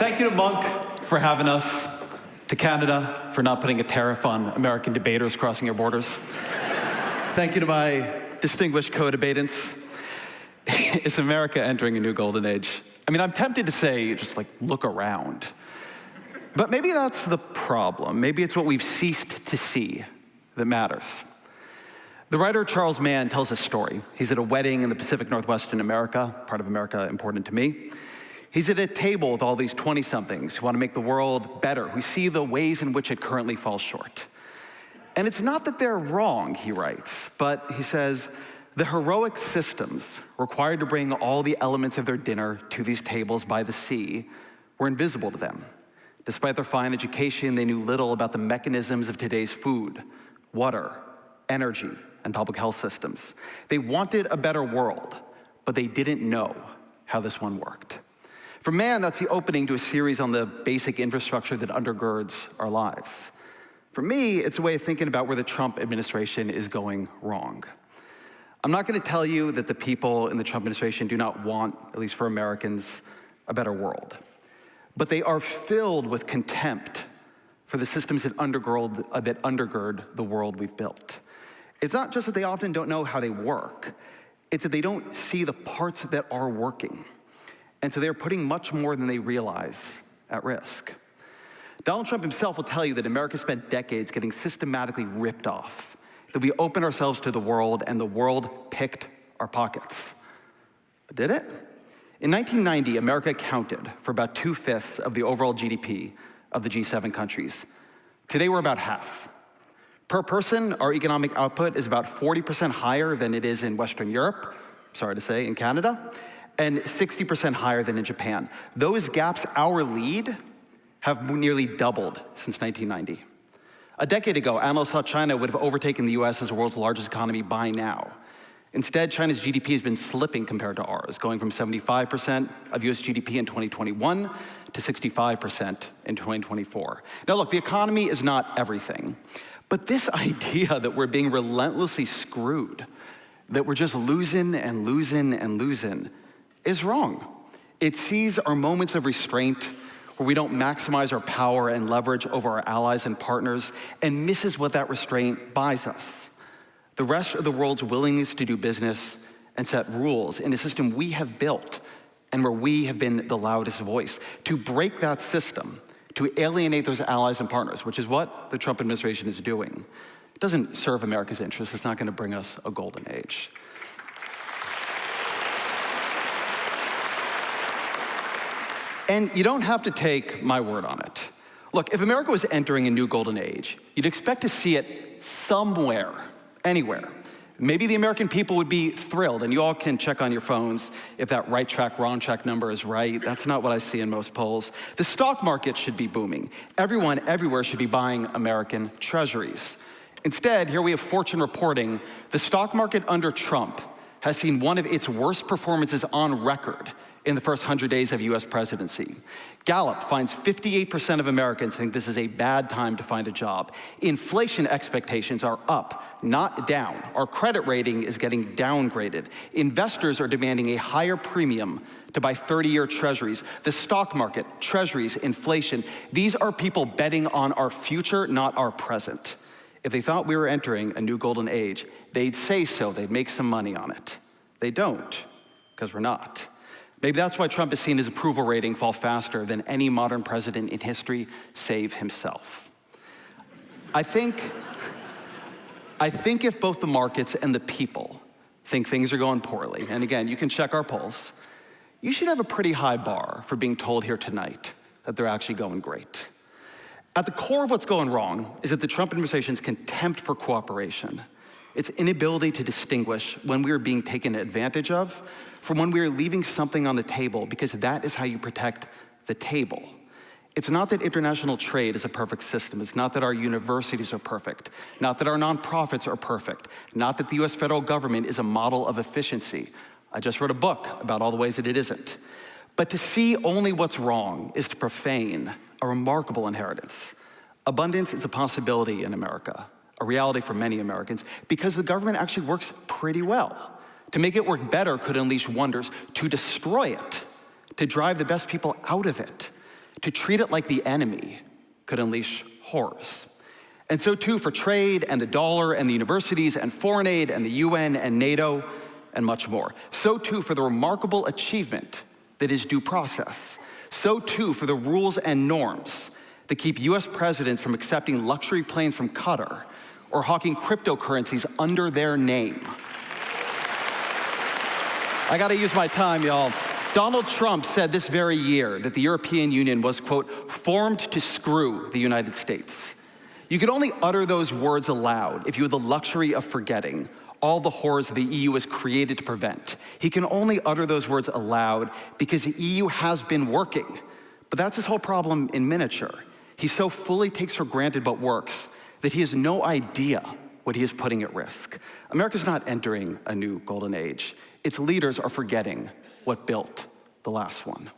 Thank you to Munk for having us, to Canada for not putting a tariff on American debaters crossing our borders. Thank you to my distinguished co-debatants. Is America entering a new golden age? I mean, I'm tempted to say, just like, look around. But maybe that's the problem. Maybe it's what we've ceased to see that matters. The writer Charles Mann tells a story. He's at a wedding in the Pacific Northwest in America, part of America important to me. He's at a table with all these 20-somethings who want to make the world better, who see the ways in which it currently falls short. And it's not that they're wrong, he writes, but he says, the heroic systems required to bring all the elements of their dinner to these tables by the sea were invisible to them. Despite their fine education, they knew little about the mechanisms of today's food, water, energy, and public health systems. They wanted a better world, but they didn't know how this one worked. For Mann, that's the opening to a series on the basic infrastructure that undergirds our lives. For me, it's a way of thinking about where the Trump administration is going wrong. I'm not going to tell you that the people in the Trump administration do not want, at least for Americans, a better world. But they are filled with contempt for the systems that undergird the world we've built. It's not just that they often don't know how they work, it's that they don't see the parts that are working. And so they're putting much more than they realize at risk. Donald Trump himself will tell you that America spent decades getting systematically ripped off, that we opened ourselves to the world and the world picked our pockets. But did it? In 1990, America accounted for about 2/5 of the overall GDP of the G7 countries. Today, we're about half. Per person, our economic output is about 40% higher than it is in Western Europe, sorry to say, in Canada, and 60% higher than in Japan. Those gaps, our lead, have nearly doubled since 1990. A decade ago, analysts thought China would have overtaken the US as the world's largest economy by now. Instead, China's GDP has been slipping compared to ours, going from 75% of US GDP in 2021 to 65% in 2024. Now look, the economy is not everything, but this idea that we're being relentlessly screwed, that we're just losing and losing and losing, is wrong. It sees our moments of restraint where we don't maximize our power and leverage over our allies and partners and misses what that restraint buys us. The rest of the world's willingness to do business and set rules in a system we have built and where we have been the loudest voice. To break that system, to alienate those allies and partners, which is what the Trump administration is doing, it doesn't serve America's interests. It's not going to bring us a golden age. And you don't have to take my word on it. Look, if America was entering a new golden age, you'd expect to see it somewhere, anywhere. Maybe the American people would be thrilled, and you all can check on your phones if that right track, wrong track number is right. That's not what I see in most polls. The stock market should be booming. Everyone, everywhere should be buying American treasuries. Instead, here we have Fortune reporting, the stock market under Trump has seen one of its worst performances on record in the first 100 days of US presidency. Gallup finds 58% of Americans think this is a bad time to find a job. Inflation expectations are up, not down. Our credit rating is getting downgraded. Investors are demanding a higher premium to buy 30-year treasuries. The stock market, treasuries, inflation, these are people betting on our future, not our present. If they thought we were entering a new golden age, they'd say so, they'd make some money on it. They don't, because we're not. Maybe that's why Trump has seen his approval rating fall faster than any modern president in history, save himself. I think if both the markets and the people think things are going poorly, and again, you can check our polls, you should have a pretty high bar for being told here tonight that they're actually going great. At the core of what's going wrong is that the Trump administration's contempt for cooperation, its inability to distinguish when we are being taken advantage of from when we are leaving something on the table, because that is how you protect the table. It's not that international trade is a perfect system. It's not that our universities are perfect, not that our nonprofits are perfect, not that the US federal government is a model of efficiency. I just wrote a book about all the ways that it isn't. But to see only what's wrong is to profane a remarkable inheritance. Abundance is a possibility in America, a reality for many Americans, because the government actually works pretty well. To make it work better could unleash wonders. To destroy it, to drive the best people out of it, to treat it like the enemy could unleash horrors. And so too for trade and the dollar and the universities and foreign aid and the UN and NATO and much more. So too for the remarkable achievement that is due process. So too for the rules and norms that keep US presidents from accepting luxury planes from Qatar or hawking cryptocurrencies under their name. I gotta use my time, y'all. Donald Trump said this very year that the European Union was, quote, formed to screw the United States. You could only utter those words aloud if you had the luxury of forgetting all the horrors the EU was created to prevent. He can only utter those words aloud because the EU has been working. But that's his whole problem in miniature. He so fully takes for granted what works that he has no idea what he is putting at risk. America's not entering a new golden age. Its leaders are forgetting what built the last one.